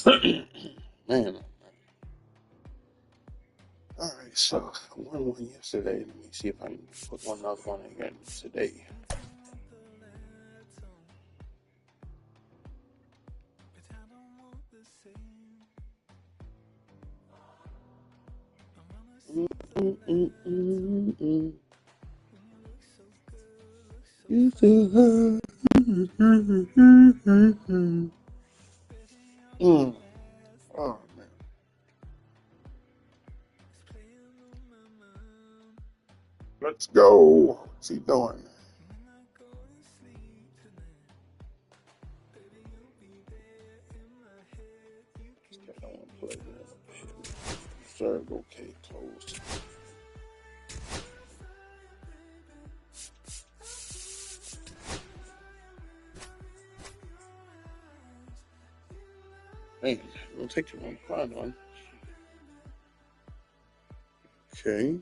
Man. All right, so I won one yesterday. Let me see if I can put another one again today. Oh man. Let's go. What's he doing? I don't want to play that. Serve okay, closed. Man, it'll take too long to find one. Okay.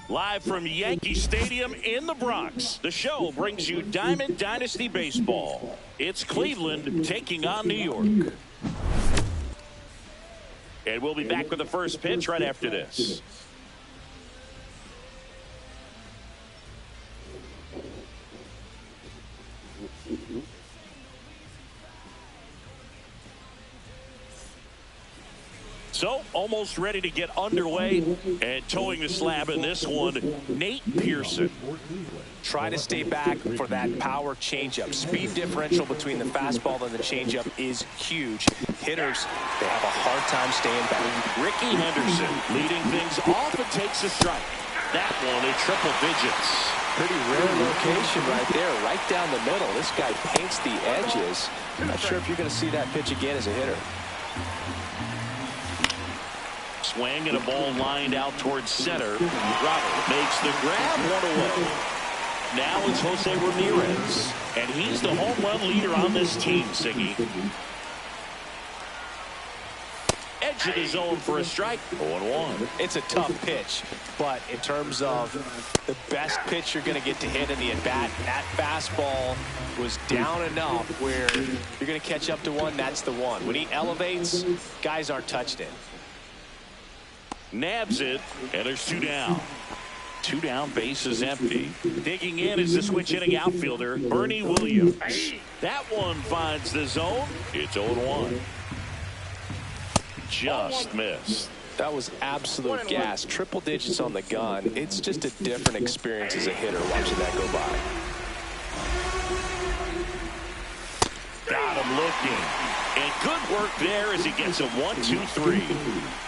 Live from Yankee Stadium in the Bronx, the show brings you Diamond Dynasty Baseball. It's Cleveland taking on New York. And we'll be back with the first pitch right after this. So, almost ready to get underway, and towing the slab in this one, Nate Pearson. Try to stay back for that power changeup. Speed differential between the fastball and the changeup is huge. Hitters, they have a hard time staying back. Ricky Henderson leading things off and takes a strike. That one in triple digits. Pretty rare location right there, right down the middle. This guy paints the edges. Not sure if you're going to see that pitch again as a hitter. Swing and a ball lined out towards center. Robert makes the grab, one away. Now it's Jose Ramirez, and he's the home run leader on this team, Siggy. Edge of the zone for a strike, 0-1. It's a tough pitch, but in terms of the best pitch you're going to get to hit in the at-bat, that fastball was down enough where you're going to catch up to one, that's the one. When he elevates, guys aren't touched it. Nabs it, and there's two down. Two down, base is empty. Digging in is the switch hitting outfielder, Bernie Williams. That one finds the zone. It's 0-1. Just missed. That was absolute gas. Triple digits on the gun. It's just a different experience as a hitter watching that go by. Got him looking. And good work there as he gets a 1-2-3.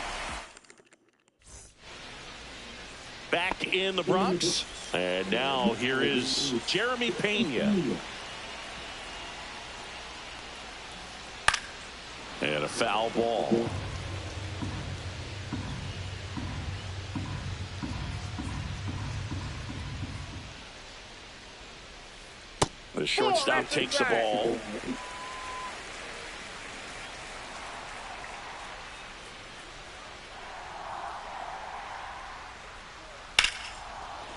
Back in the Bronx. And now here is Jeremy Pena. And a foul ball. The shortstop takes the ball.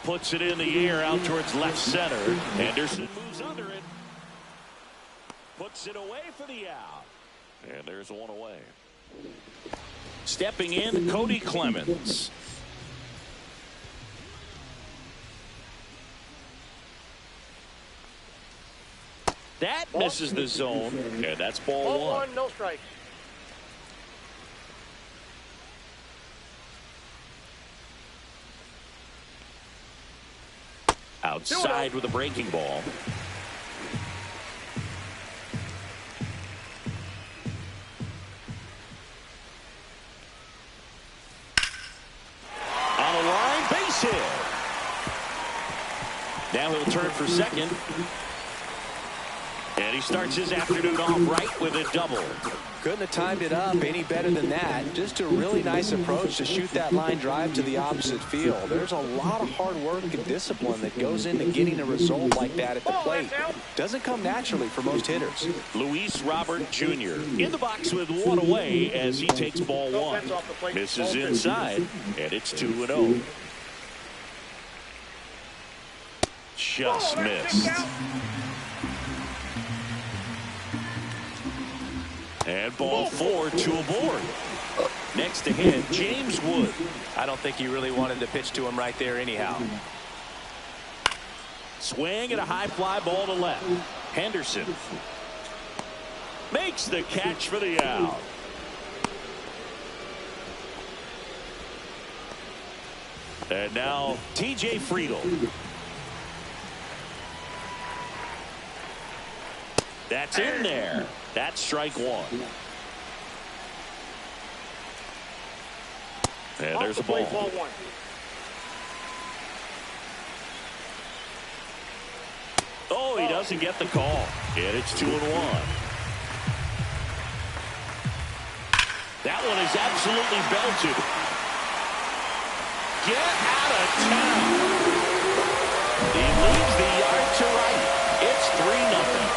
Puts it in the air out towards left center. Anderson moves under it. Puts it away for the out. And there's one away. Stepping in, Cody Clemens. That misses the zone, and that's ball one. No strike. Outside with a breaking ball. On a line, base hit. Now he'll turn for second. And he starts his afternoon off right with a double. Couldn't have timed it up any better than that. Just a really nice approach to shoot that line drive to the opposite field. There's a lot of hard work and discipline that goes into getting a result like that at the plate. Doesn't come naturally for most hitters. Luis Robert Jr. in the box with one away as he takes ball one. Misses inside, and it's 2-0. Just missed. And ball 4, 2 aboard. Next to hit, James Wood. I don't think he really wanted to pitch to him right there anyhow. Swing and a high fly ball to left. Henderson makes the catch for the out. And now T.J. Friedel. That's in there. That's strike one. And there's a ball. Oh, he doesn't get the call. And it's 2-1. That one is absolutely belted. Get out of town. He leaves the yard to right. It's 3-0.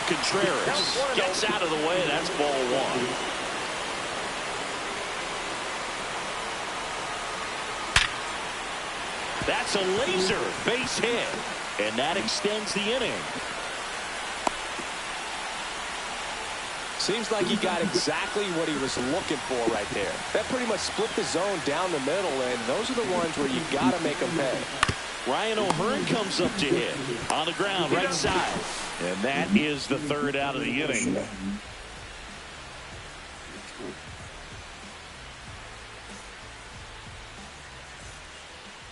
Contreras gets out of the way. That's ball one. That's a laser base hit, and that extends the inning. Seems like he got exactly what he was looking for right there. That pretty much split the zone down the middle, and those are the ones where you got to make them pay. Ryan O'Hearn comes up to hit on the ground right side. And that is the third out of the inning.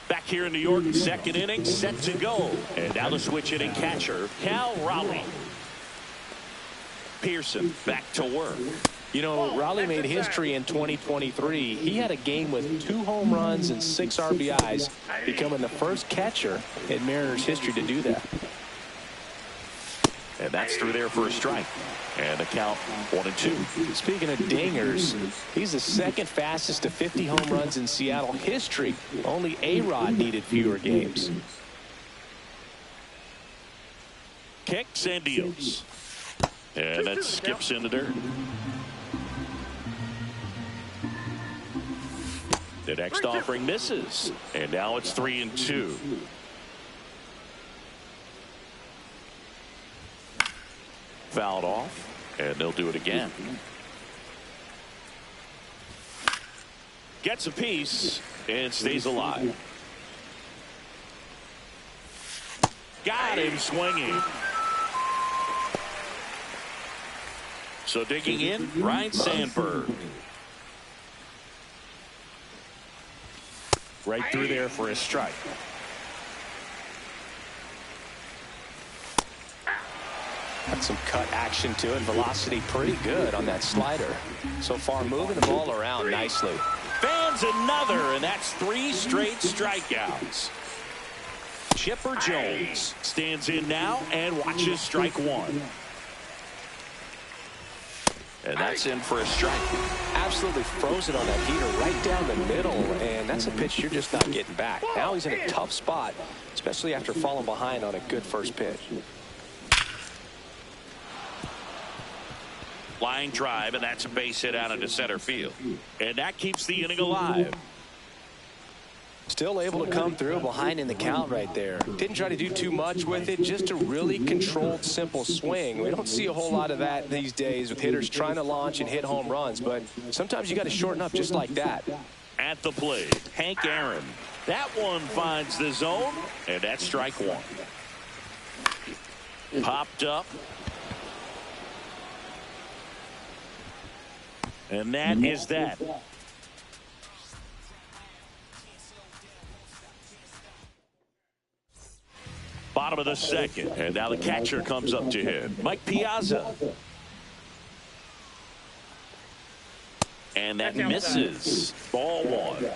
Back here in New York, second inning set to go. And now the switch hitting catcher, Cal Raleigh. Pearson back to work. You know, Raleigh made history in 2023. He had a game with 2 home runs and 6 RBIs, becoming the first catcher in Mariners history to do that. And that's through there for a strike. And the count 1-2. Speaking of dingers, he's the second fastest to 50 home runs in Seattle history. Only A-Rod needed fewer games. Kicks and deals. And that skips into dirt. The next offering misses. And now it's 3-2. Fouled off, and they'll do it again. Gets a piece and stays alive. Got him swinging. So digging in, Ryan Sandberg. Right through there for a strike. Got some cut action to it. Velocity pretty good on that slider. So far moving the ball around nicely. Fans another, and that's 3 straight strikeouts. Chipper Jones stands in now and watches strike one. And that's in for a strike. Absolutely frozen on that heater right down the middle, and that's a pitch you're just not getting back. Now he's in a tough spot, especially after falling behind on a good first pitch. Line drive, and that's a base hit out into center field. And that keeps the inning alive. Still able to come through behind in the count right there. Didn't try to do too much with it, just a really controlled, simple swing. We don't see a whole lot of that these days with hitters trying to launch and hit home runs, but sometimes you got to shorten up just like that. At the plate, Hank Aaron. That one finds the zone, and that's strike one. Popped up. And that is that. Bottom of the second, and now the catcher comes up to hit. Mike Piazza. And that misses. Ball one.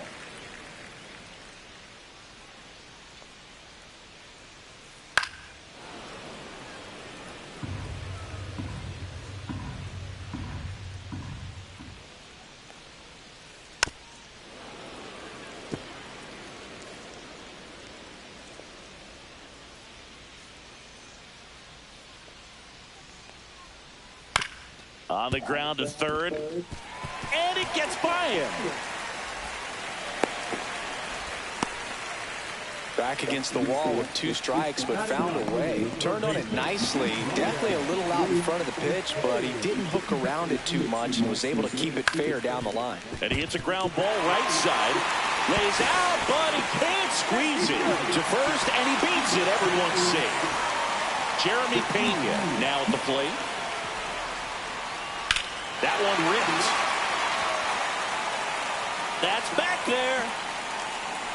On the ground to third. And it gets by him. Back against the wall with 2 strikes, but found a way. Turned on it nicely. Definitely a little out in front of the pitch, but he didn't hook around it too much and was able to keep it fair down the line. And he hits a ground ball right side. Lays out, but he can't squeeze it to first, and he beats it. Everyone's safe. Jeremy Pena now at the plate. That one ripped. That's back there.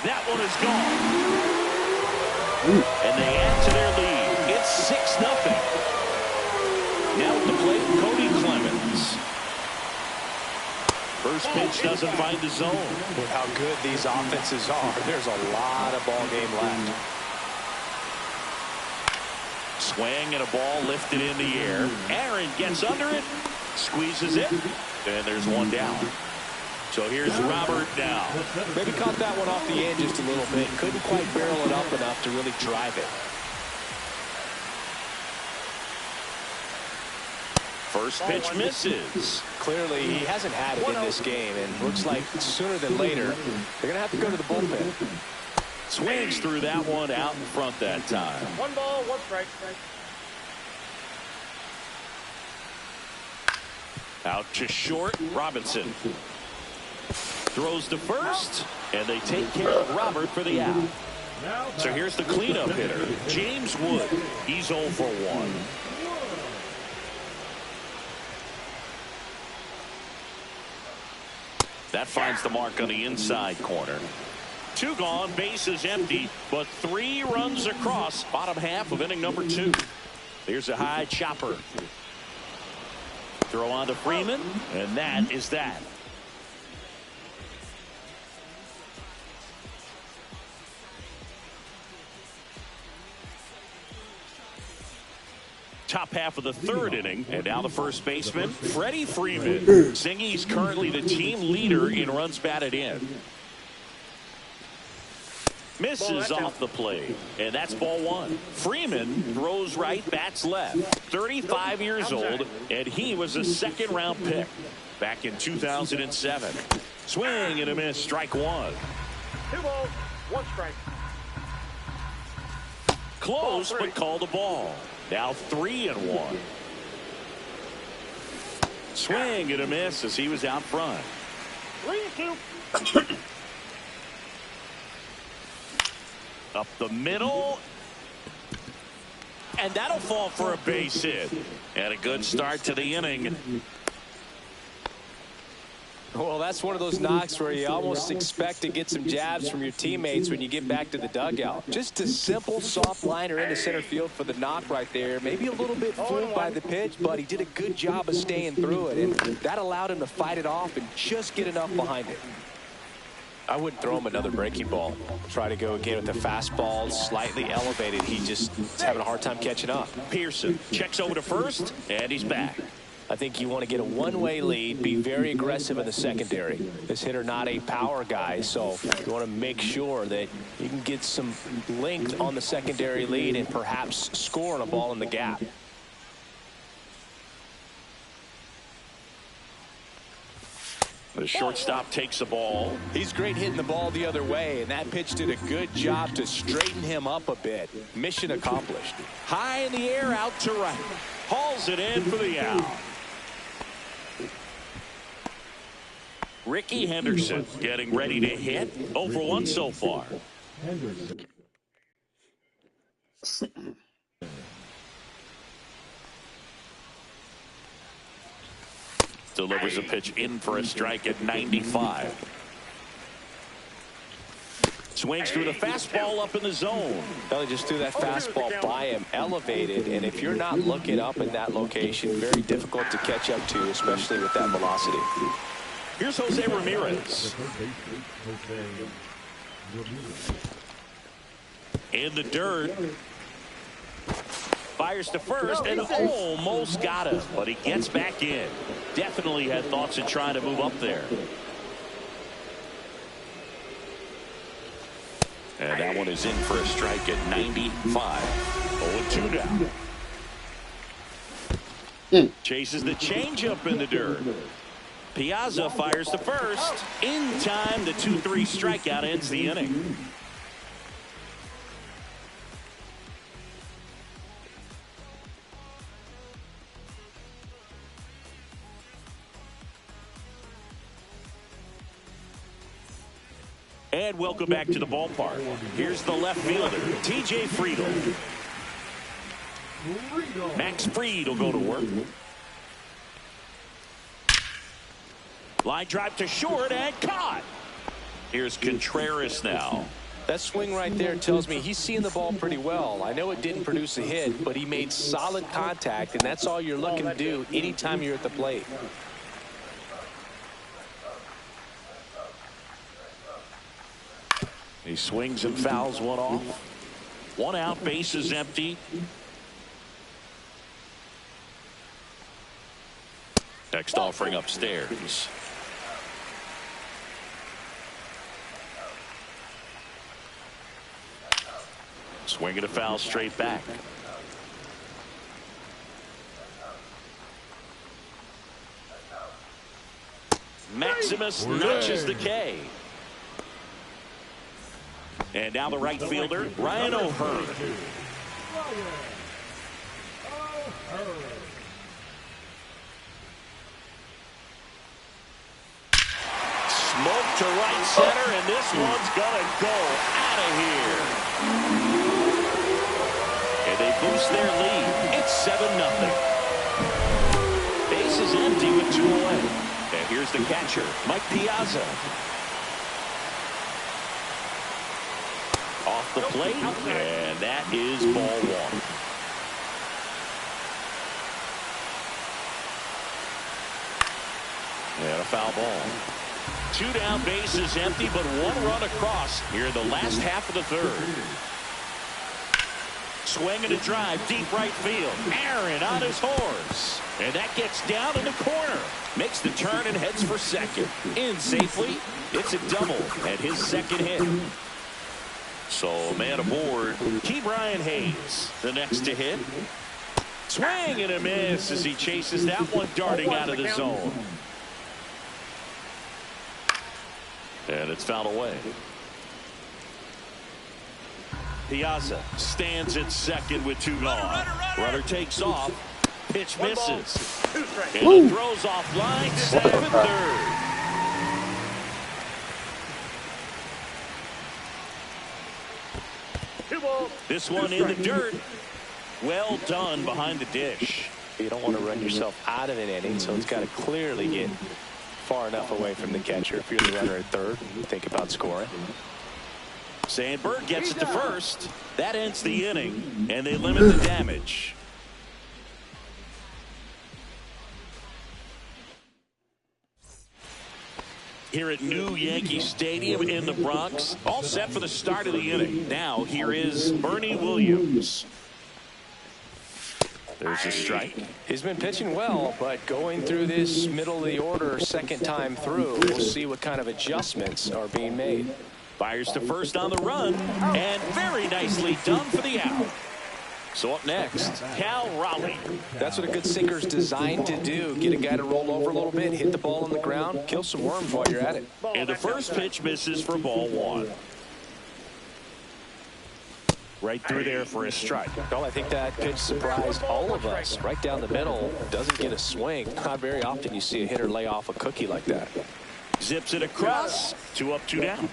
That one is gone. And they add to their lead. It's 6-0. Now at the plate, Cody Clemens. First pitch doesn't find the zone. With how good these offenses are, there's a lot of ball game left. Swing and a ball lifted in the air. Aaron gets under it, squeezes it, and there's one down. So here's Robert now. Maybe caught that one off the end just a little bit. Couldn't quite barrel it up enough to really drive it. First pitch misses. Clearly, he hasn't had it in this game, and looks like sooner than later, they're going to have to go to the bullpen. Swings through that one out in front that time. 1 ball, 1 strike. Out to short, Robinson. Throws to first, and they take care of Robert for the out. So here's the cleanup hitter, James Wood. He's 0 for 1. That finds the mark on the inside corner. 2 gone, bases empty, but 3 runs across bottom half of inning number 2. Here's a high chopper. Throw on to Freeman, and that is that. Top half of the 3rd inning, and now the first baseman, Freddie Freeman. Zingy's currently the team leader in runs batted in. Misses off the plate, and that's ball 1. Freeman throws right, bats left. 35 years old, and he was a 2nd-round pick back in 2007. Swing and a miss, strike 1. 2 balls, 1 strike. Close, but called a ball. Now 3-1. Swing and a miss as he was out front. 3-2. Up the middle. And that'll fall for a base hit. And a good start to the inning. Well, that's one of those knocks where you almost expect to get some jabs from your teammates when you get back to the dugout. Just a simple soft liner into center field for the knock right there. Maybe a little bit fooled by the pitch, but he did a good job of staying through it, and that allowed him to fight it off and just get enough behind it. I wouldn't throw him another breaking ball. Try to go again with the fastball slightly elevated. He just is having a hard time catching up. Pearson checks over to first, and he's back. I think you want to get a one-way lead, be very aggressive in the secondary. This hitter not a power guy, so you want to make sure that you can get some length on the secondary lead and perhaps score on a ball in the gap. The shortstop takes the ball. He's great hitting the ball the other way, and that pitch did a good job to straighten him up a bit. Mission accomplished. High in the air, out to right. Hauls it in for the out. Ricky Henderson getting ready to hit. 0 for 1 so far. Delivers a pitch in for a strike at 95. Swings through the fastball up in the zone. They just threw that fastball by him, elevated, and if you're not looking up in that location, very difficult to catch up to, especially with that velocity. Here's Jose Ramirez. In the dirt. Fires to first and almost got him, but he gets back in. Definitely had thoughts of trying to move up there. And that one is in for a strike at 95. 0-2 now. Chases the changeup in the dirt. Piazza fires to first. In time, the 2-3 strikeout ends the inning. And welcome back to the ballpark. Here's the left fielder, T.J. Friedel. Max Fried will go to work. Line drive to short and caught. Here's Contreras now. That swing right there tells me he's seeing the ball pretty well. I know it didn't produce a hit, but he made solid contact, and that's all you're looking to do anytime you're at the plate. He swings and fouls one off. One out, base is empty. Next offering upstairs. Swinging a foul straight back. Maximus notches the K. And now the right fielder, Ryan O'Hearn. Smoke to right center, and this one's gonna go out of here. And they boost their lead. It's 7-0. Base is empty with 2 away. And here's the catcher, Mike Piazza. Off the plate, and that is ball 1. And a foul ball. 2 down, base is empty, but 1 run across here in the last half of the 3rd. Swing and a drive, deep right field. Aaron on his horse. And that gets down in the corner. Makes the turn and heads for second. In safely. It's a double and his second hit. So, man aboard, Ke'Bryan Hayes, the next to hit. Swing and a miss as he chases that one darting out of the zone. And it's fouled away. Piazza stands at second with 2 gone. Runner takes off. Pitch misses. And throws off line. Set up at third. This one in the dirt. Well done behind the dish. You don't want to run yourself out of an inning, so it's got to clearly get far enough away from the catcher. If you're the runner at third, think about scoring. Sandberg gets it to first. That ends the inning, and they limit the damage. Here at New Yankee Stadium in the Bronx, all set for the start of the inning. Now here is Bernie Williams. There's a strike. He's been pitching well, but going through this middle of the order second time through, we'll see what kind of adjustments are being made. Fires to first on the run, and very nicely done for the out. So up next, Cal Raleigh. That's what a good sinker's designed to do. Get a guy to roll over a little bit, hit the ball on the ground, kill some worms while you're at it. And the first pitch misses for ball 1. Right through there for a strike. Well, I think that pitch surprised all of us. Right down the middle, doesn't get a swing. Not very often you see a hitter lay off a cookie like that. Zips it across. 2 up, 2 down.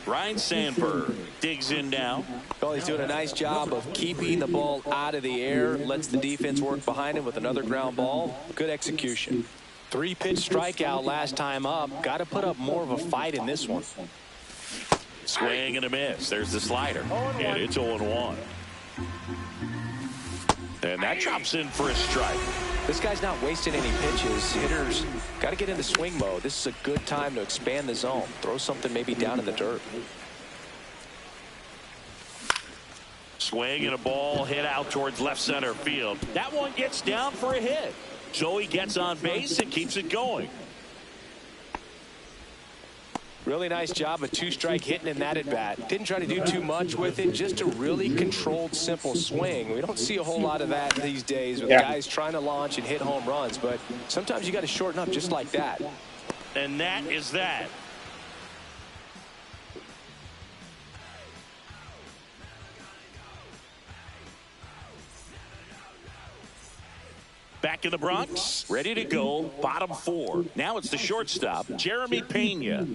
Ryan Sandberg digs in now. Well, he's doing a nice job of keeping the ball out of the air. Lets the defense work behind him with another ground ball. Good execution. 3-pitch strikeout last time up. Got to put up more of a fight in this one. Swing and a miss. There's the slider. And it's 0-1. And that drops in for a strike. This guy's not wasting any pitches. Hitters got to get into swing mode. This is a good time to expand the zone. Throw something maybe down in the dirt. Swing and a ball hit out towards left center field. That one gets down for a hit. So he gets on base and keeps it going. Really nice job of two-strike hitting in that at-bat. Didn't try to do too much with it, just a really controlled, simple swing. We don't see a whole lot of that these days with guys trying to launch and hit home runs, but sometimes you got to shorten up just like that. And that is that. Back in the Bronx, ready to go, bottom 4. Now it's the shortstop, Jeremy Pena.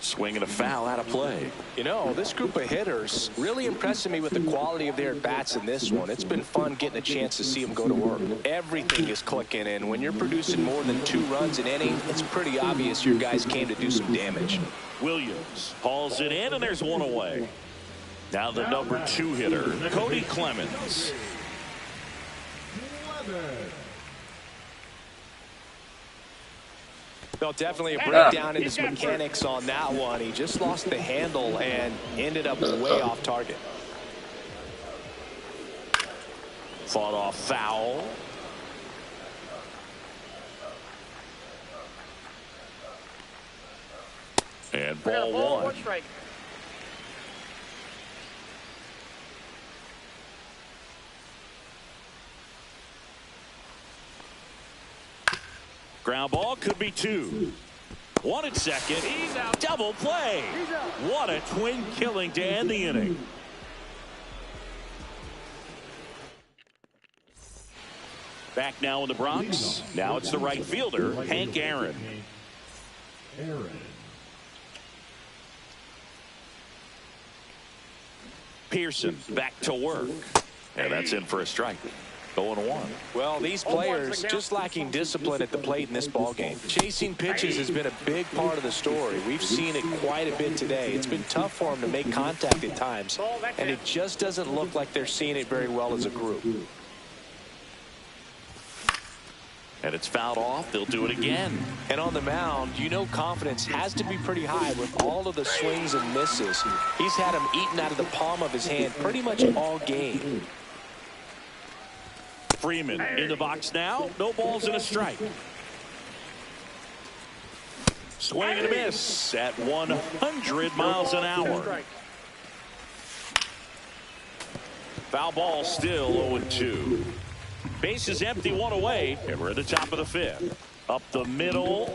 Swinging a foul out of play. You know, this group of hitters really impressing me with the quality of their at-bats in this one. It's been fun getting a chance to see them go to work. Everything is clicking, and when you're producing more than 2 runs an inning, it's pretty obvious your guys came to do some damage. Williams hauls it in, and there's one away. Now the number 2 hitter, Cody Clemens. Well, definitely a breakdown in his mechanics on that one. He just lost the handle and ended up way off target. Fought off foul. And ball 1. Strike. Ground ball could be 2. 1 at second. He's out. Double play. What a twin killing to end the inning. Back now in the Bronx. Now it's the right fielder, Hank Aaron. Pearson back to work. And that's in for a strike. 0-1. Well, these players just lacking discipline at the plate in this ballgame. Chasing pitches has been a big part of the story. We've seen it quite a bit today. It's been tough for them to make contact at times, and it just doesn't look like they're seeing it very well as a group. And it's fouled off. They'll do it again. And on the mound, you know confidence has to be pretty high with all of the swings and misses. He's had them eaten out of the palm of his hand pretty much all game. Freeman in the box now. No balls and a strike. Swing and a miss at 100 miles an hour. Foul ball still 0-2. Base is empty, 1 away, and we're at the top of the 5th. Up the middle.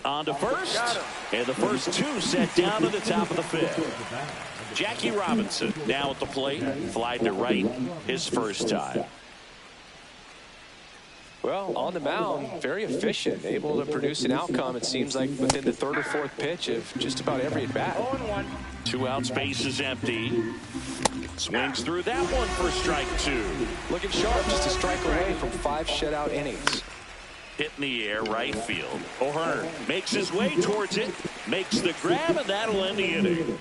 On to first. And the first 2 set down to the top of the 5th. Jackie Robinson now at the plate. Flied to right his first time. Well, on the mound, very efficient, able to produce an outcome, it seems like, within the 3rd or 4th pitch of just about every at-bat. 2 outs, base is empty. Swings through that one for strike 2. Looking sharp, just a strike away from 5 shutout innings. Hit in the air, right field. O'Hearn makes his way towards it, makes the grab, and that'll end the inning.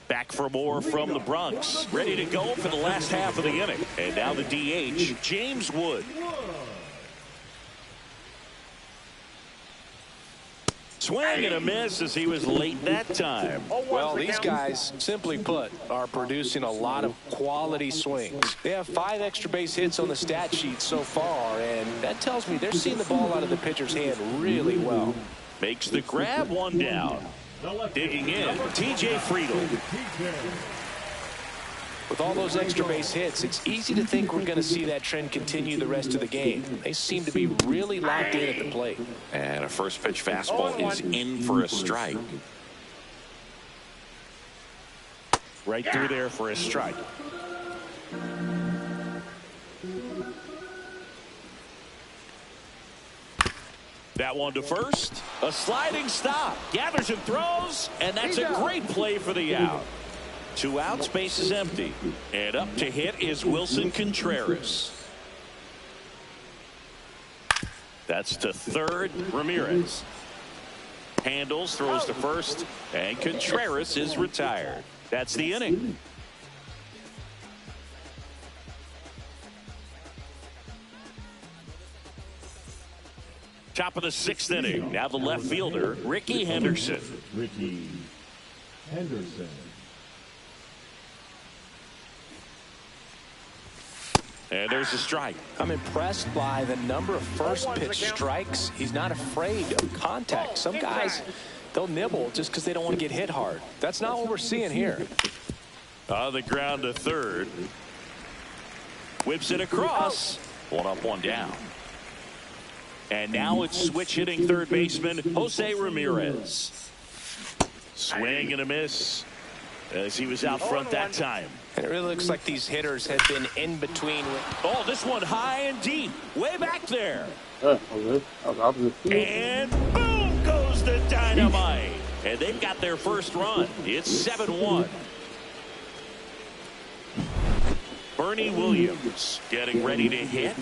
Back for more from the Bronx. Ready to go for the last half of the inning. And now the DH, James Wood. Swing and a miss as he was late that time. Well, these guys, simply put, are producing a lot of quality swings. They have 5 extra base hits on the stat sheet so far, and that tells me they're seeing the ball out of the pitcher's hand really well. Makes the grab, 1 down. Digging in, TJ Friedel. With all those extra base hits, it's easy to think we're going to see that trend continue the rest of the game. They seem to be really locked in at the plate. And a first pitch fastball is in for a strike. Right through there for a strike. That one to first. A sliding stop. Gathers and throws. And that's a great play for the out. 2 outs, base is empty. And up to hit is Wilson Contreras. That's to third, Ramirez. Handles, throws to first, and Contreras is retired. That's the inning. Top of the 6th inning. Now the left fielder, Ricky Henderson. Ricky Henderson. And there's a strike. I'm impressed by the number of first pitch strikes. He's not afraid of contact. Some guys, they'll nibble just because they don't want to get hit hard. That's not what we're seeing here. On the ground to third. Whips it across. 1 up, 1 down. And now it's switch hitting third baseman Jose Ramirez. Swing and a miss as he was out front that time. And it really looks like these hitters have been in between. Oh, this one high and deep. Way back there. And boom goes the dynamite. And they've got their first run. It's 7-1. Bernie Williams getting ready to hit.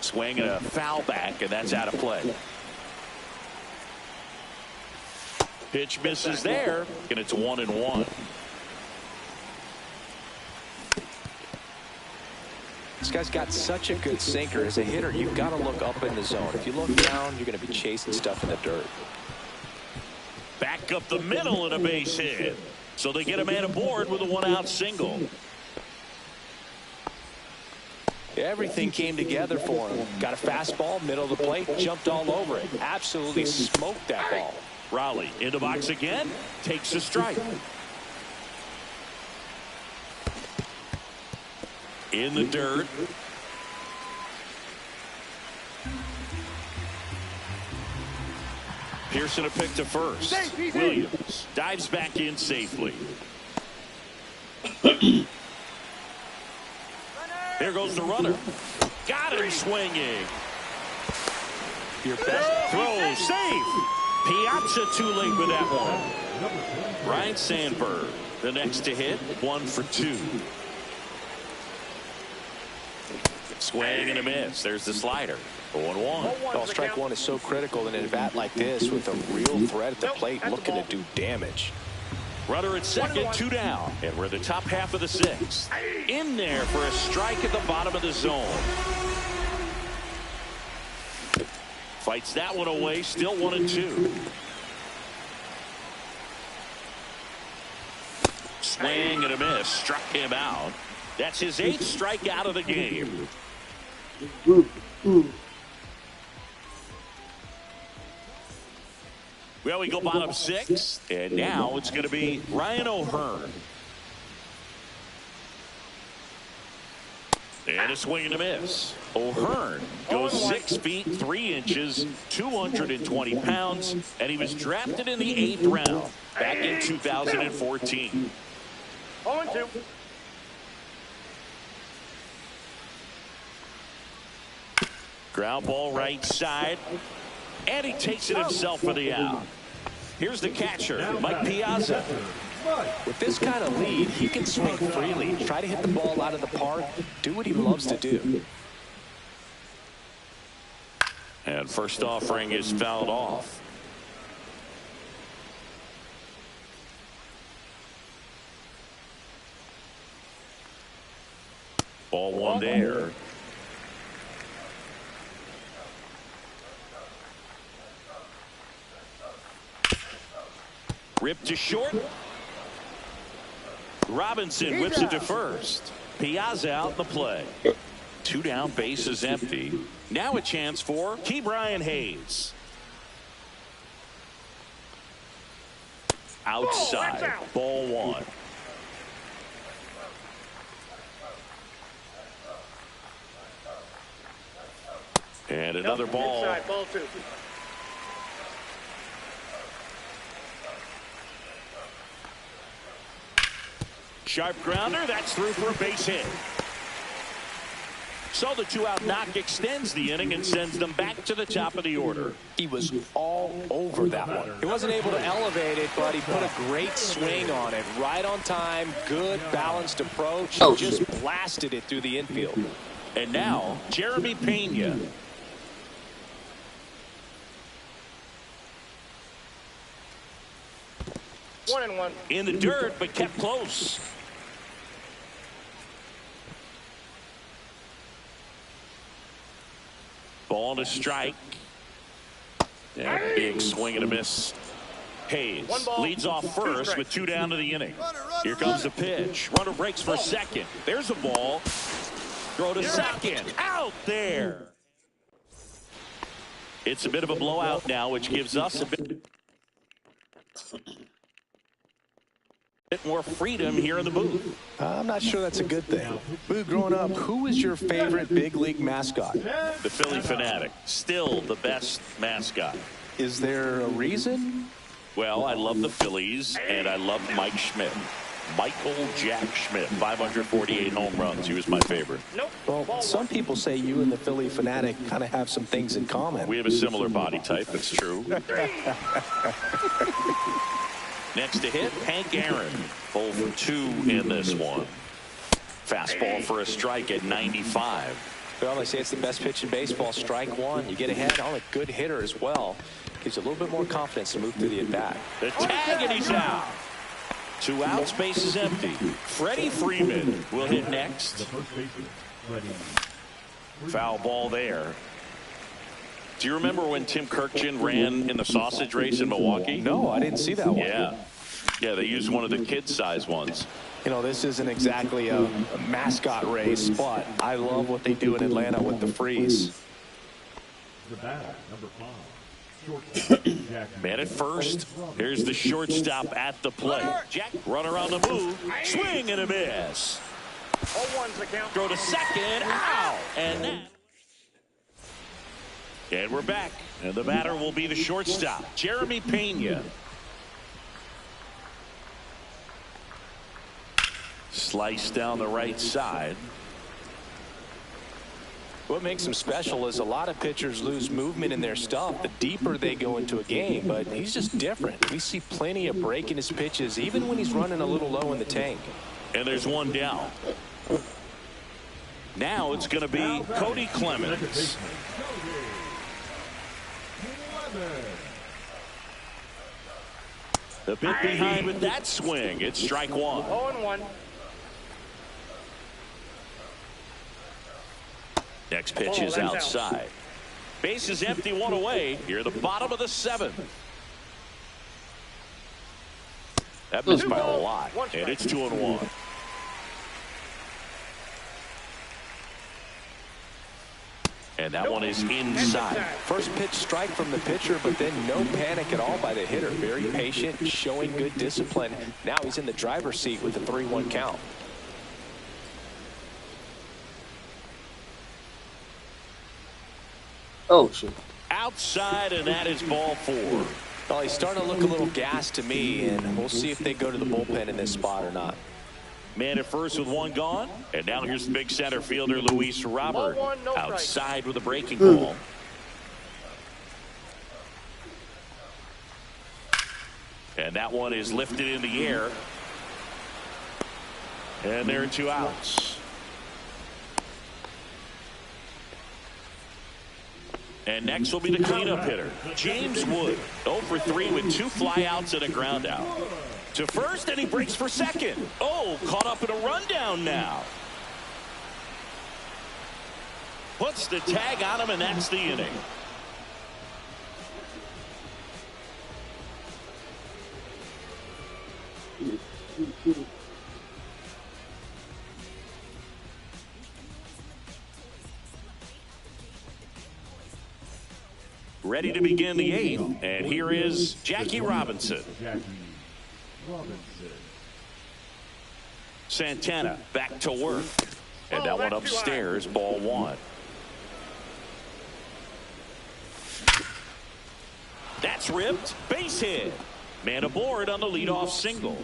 Swing and a foul back, and that's out of play. Pitch misses there, and it's 1-1. This guy's got such a good sinker. As a hitter, you've got to look up in the zone. If you look down, you're going to be chasing stuff in the dirt. Back up the middle and a base hit. So they get a man aboard with a 1-out single. Everything came together for him. Got a fastball, middle of the plate, jumped all over it. Absolutely smoked that ball. Raleigh in the box again, takes a strike. In the dirt. Pearson a pick to first. Williams dives back in safely. Here goes the runner. Got him swinging. Your best throw, safe. Piazza too late with that one. Ryan Sandberg, the next to hit, 1 for 2. Swing and a miss. There's the slider. 0-1. Well, strike one is so critical in an at-bat like this with a real threat at the plate looking to do damage. Runner at second, 2 down. And we're the top half of the 6th. In there for a strike at the bottom of the zone. Fights that one away, still 1-2. Swing and a miss. Struck him out. That's his 8th strikeout of the game. Well, we go bottom 6, and now it's going to be Ryan O'Hearn. And a swing and a miss. O'Hearn goes 6 feet 3 inches, 220 pounds, and he was drafted in the 8th round back in 2014. 0-2. Ground ball right side, and he takes it himself for the out. Here's the catcher, Mike Piazza. With this kind of lead, he can swing freely, try to hit the ball out of the park, do what he loves to do. And first offering is fouled off. Ball 1 there. Ripped to short. Robinson whips it to first. Piazza out in the play. 2 down, bases empty. Now a chance for Ke'Bryan Hayes. Outside. Ball 1. And another ball. Inside, ball 2. Sharp grounder. That's through for a base hit. So the 2-out knock extends the inning and sends them back to the top of the order. He was all over that one. He wasn't able to elevate it, but he put a great swing on it. Right on time, good balanced approach. Just blasted it through the infield. And now, Jeremy Pena. One and one. In the dirt, but kept close. Ball to strike. And a big swing and a miss. Hayes leads off first with 2 down to the inning. Here comes the pitch. Runner breaks for second. There's a ball. Throw to second. Out there. It's a bit of a blowout now, which gives us a bit more freedom here in the booth. I'm not sure that's a good thing. Boo, growing up, who was your favorite big league mascot? The Philly Fanatic. Still the best mascot. Is there a reason? Well, I love the Phillies, and I love Mike Schmidt. Michael Jack Schmidt, 548 home runs. He was my favorite. Well, some people say you and the Philly Fanatic kind of have some things in common. We have a similar body type. It's true. Next to hit, Hank Aaron. 0 for 2 in this one. Fastball for a strike at 95. Well, they say it's the best pitch in baseball. Strike one. You get ahead on a good hitter as well. Gives you a little bit more confidence to move through the at-bat. The tag, and he's out. 2 outs, base is empty. Freddie Freeman will hit next. Foul ball there. Do you remember when Tim Kirkjian ran in the sausage race in Milwaukee? No, I didn't see that one. Yeah, they used one of the kid-size ones. You know, this isn't exactly a mascot race, but I love what they do in Atlanta with the freeze. The batter, number 5. Shortstop, Man at first. Here's the shortstop at the plate. Jack, runner on the move. Swing and a miss. 0-1's the count. Throw to second. Ow! And we're back. And the batter will be the shortstop, Jeremy Pena. Slice down the right side. What makes him special is a lot of pitchers lose movement in their stuff the deeper they go into a game, but he's just different. We see plenty of break in his pitches, even when he's running a little low in the tank. And there's one down. Now it's going to be Cody Clemens. The bit behind with that swing. It's strike 1. 0-1. Next pitch is outside. Base is empty, 1 away. Here at the bottom of the 7th. That missed by a lot. And it's 2-1. And that one is inside. First pitch strike from the pitcher, but then no panic at all by the hitter. Very patient, showing good discipline. Now he's in the driver's seat with the 3-1 count. Oh, shit. Outside, and that is ball 4. Well, he's starting to look a little gassed to me, and we'll see if they go to the bullpen in this spot or not. Man at first with 1 gone. And now here's the big center fielder, Luis Robert. 1-1, no strike. Outside with a breaking ball. And that one is lifted in the air. And there are 2 outs. And next will be the cleanup hitter, James Wood. 0 for 3 with 2 flyouts and a ground out. To first, and he breaks for second. Oh, caught up in a rundown now. Puts the tag on him, and that's the inning. Ready to begin the 8th, and here is Jackie Robinson. Santana back to work, and that one upstairs, ball 1. That's ripped, base hit. Man aboard on the leadoff single.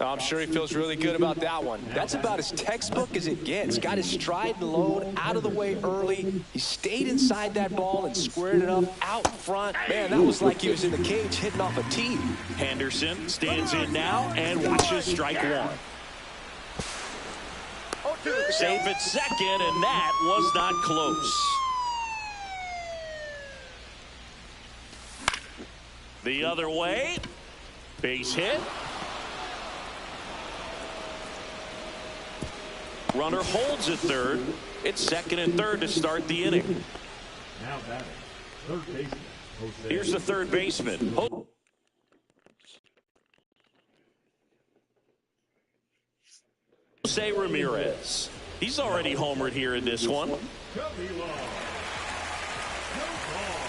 I'm sure he feels really good about that one. That's about as textbook as it gets. Got his stride and load out of the way early. He stayed inside that ball and squared it up out front. Man, that was like he was in the cage hitting off a tee. Henderson stands in now and watches strike 1. Safe at second, and that was not close. The other way. Base hit. Runner holds at third. It's second and third to start the inning. Now batting, third baseman, Jose. Here's the third baseman, Jose Ramirez. He's already homered here in this one. Cubby Law. No ball.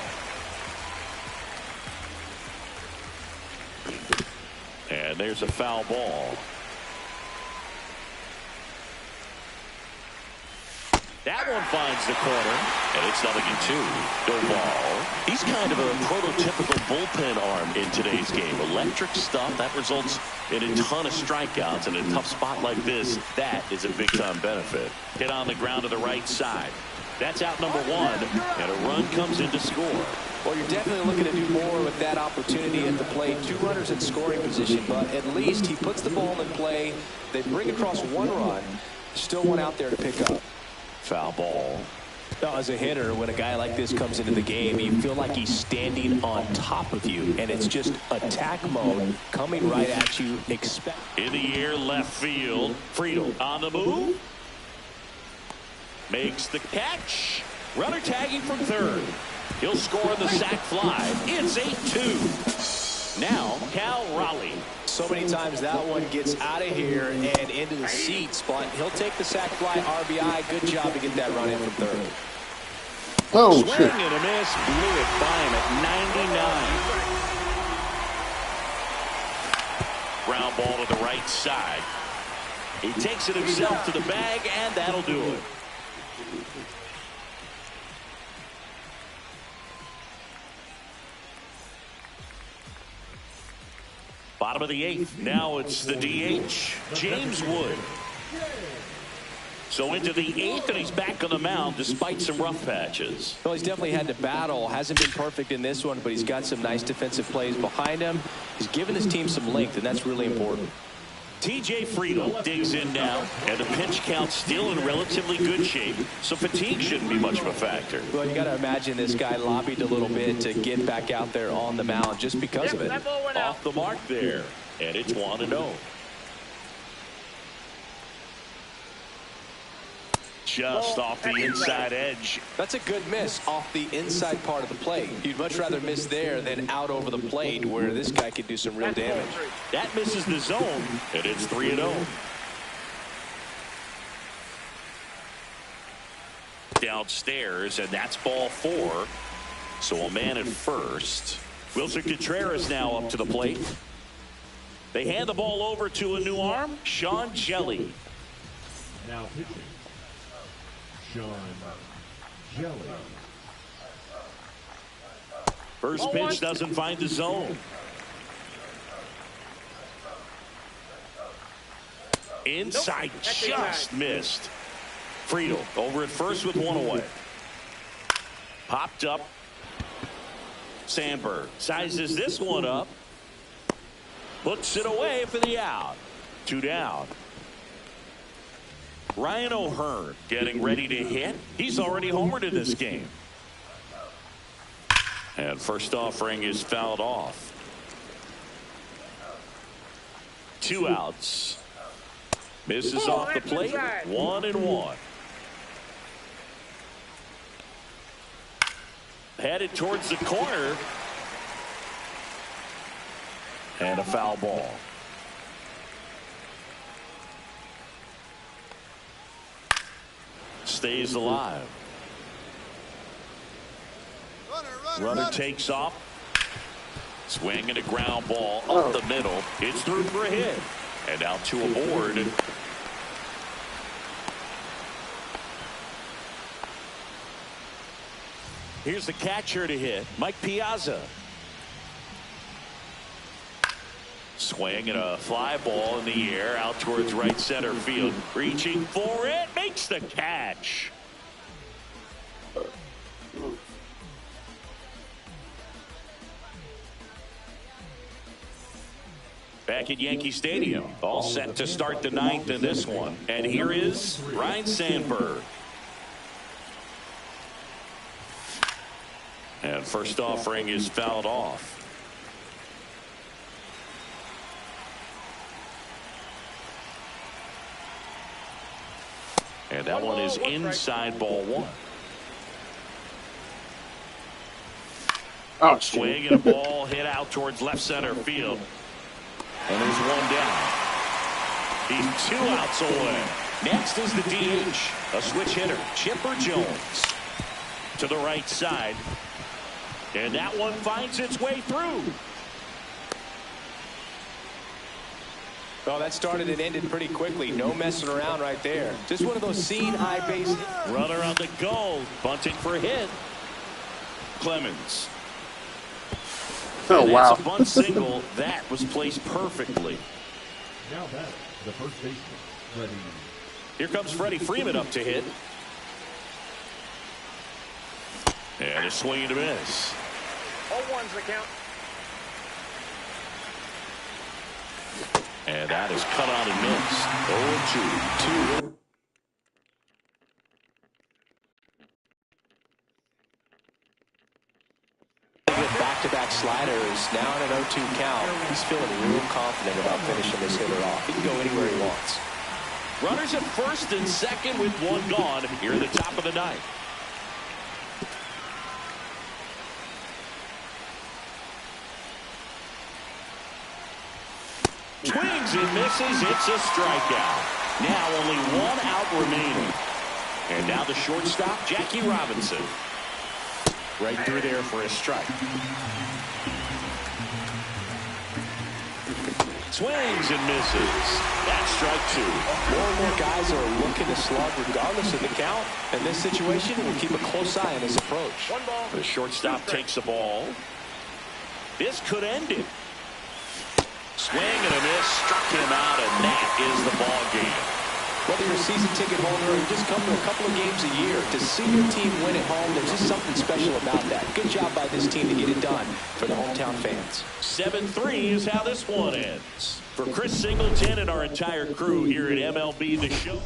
And there's a foul ball. That one finds the corner, and it's 0-2. No ball. He's kind of a prototypical bullpen arm in today's game. Electric stuff that results in a ton of strikeouts. In a tough spot like this, that is a big-time benefit. Hit on the ground to the right side. That's out number one, and a run comes in to score. Well, you're definitely looking to do more with that opportunity at the plate. 2 runners in scoring position, but at least he puts the ball in play. They bring across 1 run. Still one out there to pick up. Foul ball. Now, as a hitter, when a guy like this comes into the game, you feel like he's standing on top of you, and it's just attack mode coming right at you. In the air, left field. Friedel on the move. Makes the catch. Runner tagging from third. He'll score the sac fly. It's 8-2. Now, Cal Raleigh. So many times that one gets out of here and into the seats, but he'll take the sac fly RBI. Good job to get that run in from third. Oh, Swing shit. and a miss. Blew it by him at 99. Ground ball to the right side. He takes it himself to the bag, and that'll do it. Bottom of the 8th. Now it's the DH, James Wood. So into the 8th, and he's back on the mound despite some rough patches. Well, he's definitely had to battle. Hasn't been perfect in this one, but he's got some nice defensive plays behind him. He's given his team some length, and that's really important. TJ Friedel digs in now, and the pitch count still in relatively good shape, so fatigue shouldn't be much of a factor. Well, you got to imagine this guy lobbied a little bit to get back out there on the mound just because of it. Off the mark there, and it's 1-0. Just off the inside edge. That's a good miss off the inside part of the plate. You'd much rather miss there than out over the plate where this guy could do some real damage. That misses the zone, and it's 3-0. Downstairs, and that's ball 4. So a man at first. Wilson Contreras now up to the plate. They hand the ball over to a new arm, Sean Jelly. Now pitching, Sean Jelly. First pitch doesn't find the zone. Inside, just missed. Friedel over at first with 1 away. Popped up. Sandberg sizes this one up. Puts it away for the out. 2 down. Ryan O'Hearn getting ready to hit. He's already homered in this game. And first offering is fouled off. 2 outs. Misses off the plate. 1-1. Headed towards the corner. And a foul ball. Stays alive. Runner takes off. Swing and a ground ball up the middle. It's through for a hit. And now 2 aboard. Here's the catcher to hit, Mike Piazza. Swing and a fly ball in the air out towards right center field. Reaching for it, makes the catch. Back at Yankee Stadium, all set to start the 9th in this one. And here is Ryan Sandberg. And first offering is fouled off. And And that one is inside ball one. Oh, Swing and a ball hit out towards left center field. And there's one down. He's 2 outs away. Next is the DH. A switch hitter, Chipper Jones. To the right side. And that one finds its way through. Well, that started and ended pretty quickly. No messing around right there. Just one of those seen high base. Runner on the go. Bunting for a hit. Clemens. Oh, and wow. That's a bunt single. That was placed perfectly. Now batting, the first baseman, Freddie. Here comes Freddie Freeman up to hit. And a swing and a miss. 0-1's the count. And that is cut on and missed. 0-2. Back-to-back sliders, now in an 0-2 count. He's feeling real confident about finishing this hitter off. He can go anywhere he wants. Runners at first and second with one gone here in the top of the ninth. Swings and misses. It's a strikeout. Now only 1 out remaining. And now the shortstop, Jackie Robinson. Right through there for a strike. Swings and misses. That's strike 2. More and more guys are looking to slug regardless of the count. In this situation, we'll keep a close eye on his approach. 1 ball. The shortstop takes the ball. This could end it. Swing and a miss. Struck him out, and that is the ball game. Whether you're a season ticket holder or you just come to a couple of games a year, to see your team win at home, there's just something special about that. Good job by this team to get it done for the hometown fans. 7-3 is how this one ends. For Chris Singleton and our entire crew here at MLB The Show.